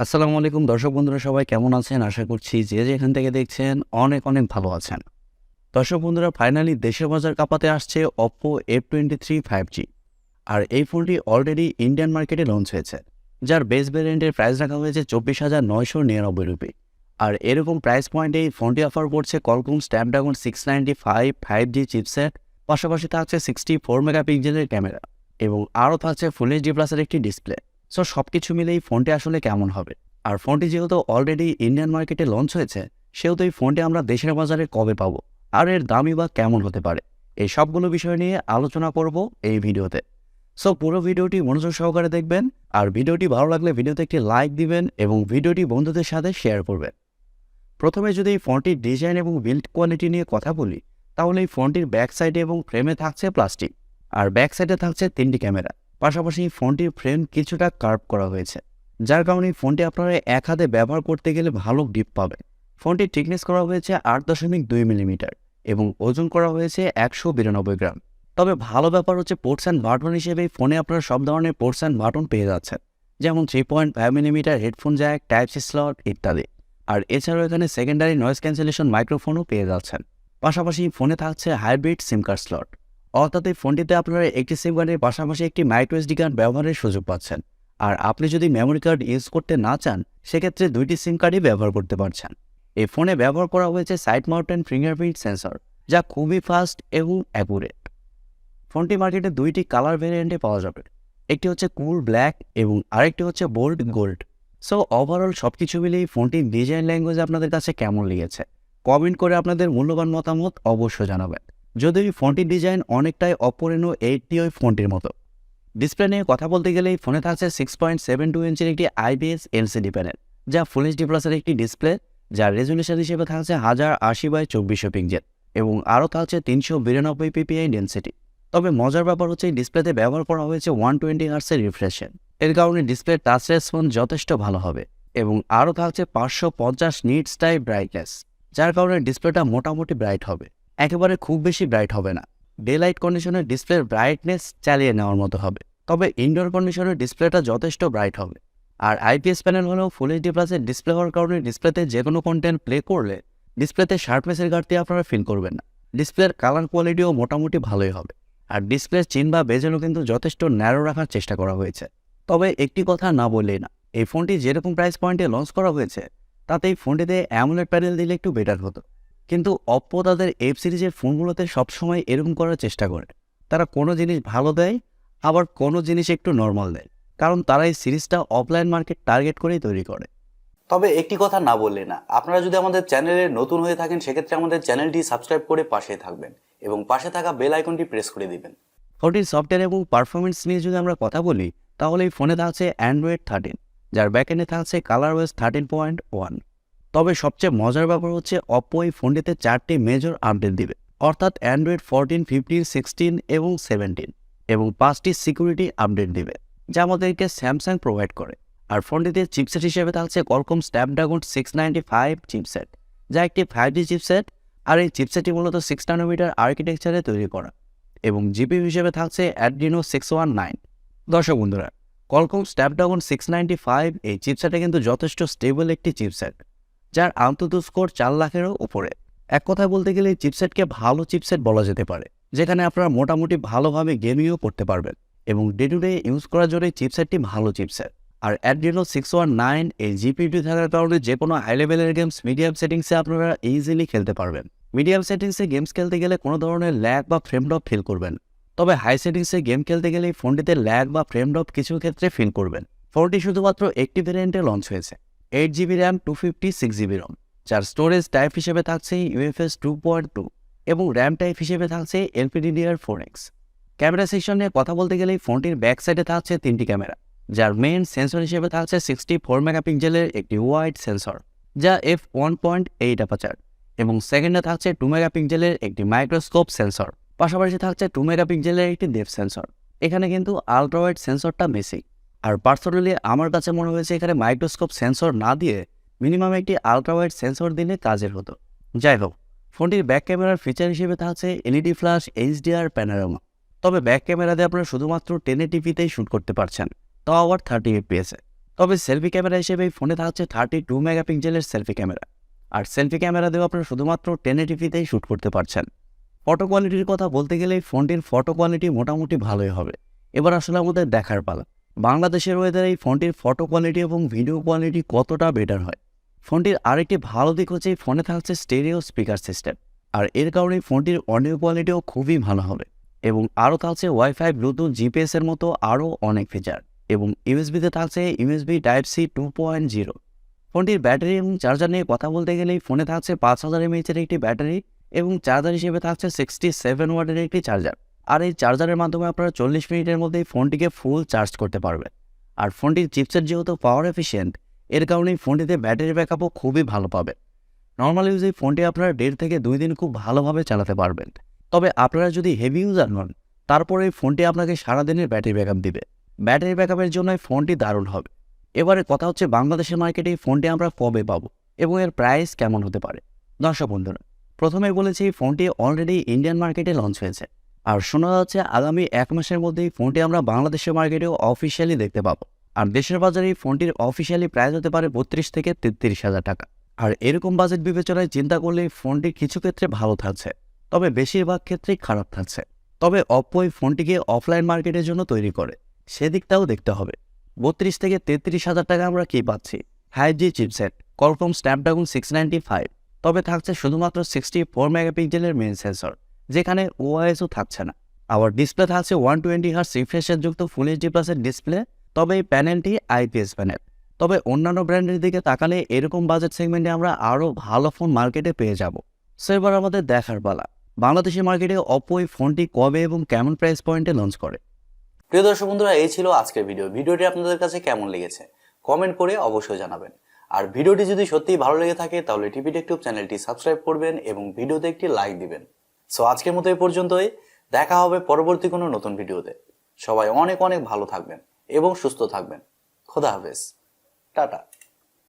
আসসালামু আলাইকুম দর্শক বন্ধুরা, সবাই কেমন আছেন? আশা করছি যে যেখান থেকে দেখছেন অনেক অনেক ভালো আছেন। দর্শক বন্ধুরা, ফাইনালি দেশের বাজার কাঁপাতে আসছে Oppo F23 5G। আর এই ফোনটি অলরেডি ইন্ডিয়ান মার্কেটে লঞ্চ হয়েছে, যার বেস ভ্যারিয়েন্টের প্রাইস রাখা হয়েছে 24,999 আর এরকম প্রাইস পয়েন্টে এই ফোনটি অফার করছে Qualcomm Snapdragon 695 5G চিপসেট, পাশাপাশি থাকছে 64 মেগাপিক্সেলের ক্যামেরা এবং আরও থাকছে ফুল এইচডি প্লাসের একটি ডিসপ্লে। সো সব কিছু মিলে এই ফোনটি আসলে কেমন হবে? আর ফোনটি যেহেতু অলরেডি ইন্ডিয়ান মার্কেটে লঞ্চ হয়েছে, সেহেতু এই ফোনটি আমরা দেশের বাজারে কবে পাবো, আর এর দামই বা কেমন হতে পারে, এই সবগুলো বিষয় নিয়ে আলোচনা করব এই ভিডিওতে। সো পুরো ভিডিওটি মনোযোগ সহকারে দেখবেন, আর ভিডিওটি ভালো লাগলে ভিডিওতে একটি লাইক দিবেন এবং ভিডিওটি বন্ধুদের সাথে শেয়ার করবেন। প্রথমে যদি এই ফোনটির ডিজাইন এবং বিল্ড কোয়ালিটি নিয়ে কথা বলি, তাহলে এই ফোনটির ব্যাক সাইডে এবং ফ্রেমে থাকছে প্লাস্টিক, আর ব্যাক সাইডে থাকছে 3টি ক্যামেরা। পাশাপাশি ফোনটির ফ্রেম কিছুটা কার্ভ করা হয়েছে, যার কারণে এই ফোনটি আপনারা এক হাতে ব্যবহার করতে গেলে ভালো গ্রিপ পাবেন। ফোনটির থিকনেস করা হয়েছে 8.2 মিলিমিটার এবং ওজন করা হয়েছে 192 গ্রাম। তবে ভালো ব্যাপার হচ্ছে পোর্টস অ্যান্ড বাটন হিসেবে ফোনে আপনারা সব ধরনের পোর্টস অ্যান্ড বাটন পেয়ে যাচ্ছেন, যেমন 3.5 millimetre headphone jack, type C slot ইত্যাদি। আর এছাড়াও এখানে সেকেন্ডারি নয়েজ ক্যান্সেলেশন মাইক্রোফোনও পেয়ে যাচ্ছেন। পাশাপাশি ফোনে থাকছে হাইব্রিড সিম কার্ড স্লট, অর্থাৎ এই ফোনটিতে আপনারা একটি সিম কার্ডের পাশাপাশি একটি মাইক্রো এসডি কার্ড ব্যবহারের সুযোগ পাচ্ছেন। আর আপনি যদি মেমোরি কার্ড ইউজ করতে না চান, সেক্ষেত্রে 2টি সিম কার্ডই ব্যবহার করতে পারছেন। এই ফোনে ব্যবহার করা হয়েছে সাইড মাউন্টেন ফিঙ্গারপ্রিন্ট সেন্সর, যা খুবই ফাস্ট এবং অ্যাকুরেট। ফোনটি মার্কেটে 2টি কালার ভেরিয়েন্টে পাওয়া যাবে, একটি হচ্ছে কুল ব্ল্যাক এবং আরেকটি হচ্ছে বোল্ড গোল্ড। সো ওভারঅল সব কিছু মিলিয়ে ফোনটির ডিজাইন ল্যাঙ্গুয়েজ আপনাদের কাছে কেমন লেগেছে, কমেন্ট করে আপনাদের মূল্যবান মতামত অবশ্যই জানাবেন। যদিও এই ফোনটির ডিজাইন অনেকটাই Oppo Reno 8T ওই ফোনটির মতো। ডিসপ্লে নিয়ে কথা বলতে গেলে এই ফোনে থাকছে 6.72 ইঞ্চির একটি IPS LCD প্যানেল, যা ফুল এইচডি প্লাসের একটি ডিসপ্লে, যার রেজুলেশন হিসেবে থাকছে 1080x2400 পিক্সেল এবং আরও থাকছে 392 ppi ডেন্সিটি। তবে মজার ব্যাপার হচ্ছে এই ডিসপ্লেতে ব্যবহার করা হয়েছে 120 হার্টজের রিফ্রেশ। এর কারণে ডিসপ্লে টাচ রেসপন্স যথেষ্ট ভালো হবে এবং আরও থাকছে 550 নিটস টাইপ ব্রাইটনেস, যার কারণে ডিসপ্লেটা মোটামুটি ব্রাইট হবে, একেবারে খুব বেশি ব্রাইট হবে না। ডে লাইট কন্ডিশনের ডিসপ্লের ব্রাইটনেস চালিয়ে নেওয়ার মতো হবে, তবে ইনডোর কন্ডিশনের ডিসপ্লেটা যথেষ্ট ব্রাইট হবে। আর IPS প্যানেল হলেও ফুল এইচডি প্লাসের ডিসপ্লে হওয়ার কারণে ডিসপ্লেতে যে কোনো কন্টেন্ট প্লে করলে ডিসপ্লেতে শার্পনেসের ঘাটতি আপনারা ফিল করবেন না। ডিসপ্লের কালার কোয়ালিটিও মোটামুটি ভালোই হবে, আর ডিসপ্লের চিন বা বেজেলও কিন্তু যথেষ্ট ন্যারো রাখার চেষ্টা করা হয়েছে। তবে একটি কথা না বললেই না, এই ফোনটি যেরকম প্রাইস পয়েন্টে লঞ্চ করা হয়েছে, তাতে এই ফোনটিতে অ্যামোলেড প্যানেল দিলে একটু বেটার হতো। কিন্তু Oppo তাদের F সিরিজের ফোনগুলোতে সবসময় এরকম করার চেষ্টা করে, তারা কোনো জিনিস ভালো দেয়, আবার কোনো জিনিস একটু নর্মাল দেয়, কারণ তারা এই সিরিজটা অফলাইন মার্কেট টার্গেট করেই তৈরি করে। তবে একটি কথা না বললে না, আপনারা যদি আমাদের চ্যানেলে নতুন হয়ে থাকেন, সেক্ষেত্রে আমাদের চ্যানেলটি সাবস্ক্রাইব করে পাশে থাকবেন এবং পাশে থাকা বেল আইকনটি প্রেস করে দিবেন। ফোনটির সফটওয়্যার এবং পারফরমেন্স নিয়ে যদি আমরা কথা বলি, তাহলে এই ফোনে থাকছে Android 13, যার ব্যাকএন্ডে থাকছে ColorOS 13.1। তবে সবচেয়ে মজার ব্যাপার হচ্ছে Oppo এই ফোনটিতে 4টি মেজর আপডেট দিবে, অর্থাৎ Android 14, 15, 16 এবং 17, এবং 5টি সিকিউরিটি আপডেট দিবে, যা আমাদেরকে স্যামসাং প্রোভাইড করে। আর ফোনটিতে চিপসেট হিসেবে থাকছে Qualcomm Snapdragon 695 চিপসেট, যা একটি 5G চিপসেট, আর এই চিপসেটটি মূলত 6 নানোমিটার আর্কিটেকচারে তৈরি করা, এবং জিপিইউ হিসেবে থাকছে Adreno 619। দর্শক বন্ধুরা, Qualcomm Snapdragon 695 এই চিপসেটে কিন্তু যথেষ্ট স্টেবল একটি চিপসেট, যার আন্তঃ স্কোর 4 লাখেরও উপরে। এক কথায় বলতে গেলে এই চিপসেটকে ভালো চিপসেট বলা যেতে পারে, যেখানে আপনারা মোটামুটি ভালোভাবে গেমিংও করতে পারবেন, এবং ডে টু ডে ইউজ করার জন্য এই চিপসেটটি ভালো চিপসেট। আর Adreno 619 এই জিপিইউটি থাকার কারণে যে কোনো হাই লেভেলের গেমস মিডিয়াম সেটিংসে আপনারা ইজিলি খেলতে পারবেন। মিডিয়াম সেটিংসে গেমস খেলতে গেলে কোনো ধরনের ল্যাগ বা ফ্রেম ড্রপ ফিল করবেন, তবে হাই সেটিংসে গেম খেলতে গেলে এই ফোনটিতে ল্যাগ বা ফ্রেম ড্রপ কিছু ক্ষেত্রে ফিল করবেন। ফোনটি শুধুমাত্র একটি ভেরিয়েন্টে লঞ্চ হয়েছে, 8GB র্যাম 256GB রম, যার স্টোরেজ টাইপ হিসেবে থাকছে UFS 2.2 এবং র্যাম টাইপ হিসেবে থাকছে LPDDR4X। ক্যামেরা সেকশন নিয়ে কথা বলতে গেলে ফোনটির ব্যাক সাইডে থাকছে 3টি ক্যামেরা, যার মেইন সেন্সর হিসেবে থাকছে 64 মেগাপিক্সেলের একটি ওয়াইড সেন্সর, যা f1.8 অ্যাপারচার, এবং সেকেন্ডে থাকছে 2 মেগাপিক্সেলের একটি মাইক্রোস্কোপ সেন্সর, পাশাপাশি থাকছে 2 মেগাপিক্সেলের একটি ডেপথ সেন্সর। এখানে কিন্তু আলট্রা ওয়াইড সেন্সরটা বেশি, আর পার্সোনালি আমার কাছে মনে হয়েছে এখানে মাইক্রোস্কোপ সেন্সর না দিয়ে মিনিমাম একটি আলট্রা ওয়াইড সেন্সর দিলে কাজের হতো। যাই হোক, ফোনটির ব্যাক ক্যামেরার ফিচার হিসেবে থাকছে LED ফ্ল্যাশ HDR প্যানোরামা, তবে ব্যাক ক্যামেরা দিয়ে আপনারা শুধুমাত্র 1080pতেই শ্যুট করতে পারছেন, তাও আবার 30 fps। তবে সেলফি ক্যামেরা হিসেবে এই ফোনে থাকছে 32 মেগাপিক্সেলের সেলফি ক্যামেরা। আর সেলফি ক্যামেরা দিয়েও আপনারা শুধুমাত্র 1080pতেই শ্যুট করতে পারছেন। ফটো কোয়ালিটির কথা বলতে গেলে এই ফোনটির ফটো কোয়ালিটি মোটামুটি ভালোই হবে। এবার আসলে আমাদের দেখার পালা বাংলাদেশের ওয়েদারে এই ফোনটির ফটো কোয়ালিটি এবং ভিডিও কোয়ালিটি কতটা বেটার হয়। ফোনটির আরেকটি ভালো দিক হচ্ছে এই ফোনে থাকছে স্টেরিও স্পিকার সিস্টেম, আর এর কারণে ফোনটির অডিও কোয়ালিটিও খুবই ভালো হবে। এবং আরও থাকছে ওয়াইফাই, ব্লুটুথ, জিপিএস এর মতো আরও অনেক ফিচার। এবং ইউএসবিতে থাকছে ইউএসবি টাইপ-সি 2.0। ফোনটির ব্যাটারি এবং চার্জার নিয়ে কথা বলতে গেলে ফোনে থাকছে 5000 mAh-এর একটি ব্যাটারি এবং চার্জার হিসেবে থাকছে 67 ওয়াটের একটি চার্জার। আর এই চার্জারের মাধ্যমে আপনারা 40 মিনিটের মধ্যেই ফোনটিকে ফুল চার্জ করতে পারবেন। আর ফোনটির চিপসেট যেহেতু পাওয়ার এফিশিয়েন্ট, এর কারণেই ফোনটিতে ব্যাটারি ব্যাকআপও খুবই ভালো পাবে। নর্মাল ইউজে এই ফোনটি আপনারা 1.5 থেকে 2 দিন খুব ভালোভাবে চালাতে পারবেন। তবে আপনারা যদি হেভি ইউজার নন, তারপরে এই ফোনটি আপনাকে সারাদিনের ব্যাটারি ব্যাকআপ দিবে। ব্যাটারি ব্যাকআপের জন্য এই ফোনটি দারুণ হবে। এবারে কথা হচ্ছে বাংলাদেশের মার্কেটে এই ফোনটি আমরা কবে পাবো এবং এর প্রাইস কেমন হতে পারে। দর্শক বন্ধুরা, প্রথমেই বলেছি এই ফোনটি অলরেডি ইন্ডিয়ান মার্কেটে লঞ্চ হয়েছে। আর শোনা যাচ্ছে আগামী 1 মাসের মধ্যেই ফোনটি আমরা বাংলাদেশের মার্কেটেও অফিসিয়ালি দেখতে পাবো। আর দেশের বাজারে এই ফোনটির অফিসিয়ালি প্রাইস হতে পারে 32 থেকে 33 হাজার টাকা। আর এরকম বাজেট বিবেচনায় চিন্তা করলে এই ফোনটি কিছু ক্ষেত্রে ভালো থাকছে, তবে বেশিরভাগ ক্ষেত্রেই খারাপ থাকছে। তবে অপ্পো এই ফোনটিকে অফলাইন মার্কেটের জন্য তৈরি করে, সেদিকটাও দেখতে হবে। 32 থেকে 33 হাজার টাকা আমরা কি পাচ্ছি? 5G চিপসেট, Qualcomm Snapdragon 695, তবে থাকছে শুধুমাত্র 64 মেগাপিক্সেলের মেইন সেন্সর, যেখানে ওআইএসও থাকছে না। আবার ডিসপ্লে থাকছে 120 Hz রিফ্রেশের যুক্ত ফুল এইচডি প্লাসের ডিসপ্লে, তবে এই প্যানেলটি IPS প্যানেল। তবে অন্যান্য ব্র্যান্ডের দিকে তাকালে এরকম বাজেট সেগমেন্টে আমরা আরও ভালো ফোন মার্কেটে পেয়ে যাব। সো এবার আমাদের দেখার পালা বাংলাদেশের মার্কেটে অপ্পো এই ফোনটি কবে এবং কেমন প্রাইস পয়েন্টে লঞ্চ করে। প্রিয় দর্শক বন্ধুরা, এই ছিল আজকের ভিডিওটি আপনাদের কাছে কেমন লেগেছে কমেন্ট করে অবশ্যই জানাবেন। আর ভিডিওটি যদি সত্যিই ভালো লেগে থাকে তাহলে TechTube চ্যানেলটি সাবস্ক্রাইব করবেন এবং ভিডিওতে একটি লাইক দিবেন। সো আজকের মতো এই পর্যন্তই, দেখা হবে পরবর্তী কোনো নতুন ভিডিওতে। সবাই অনেক অনেক ভালো থাকবেন এবং সুস্থ থাকবেন। খোদা হাফেজ, টাটা।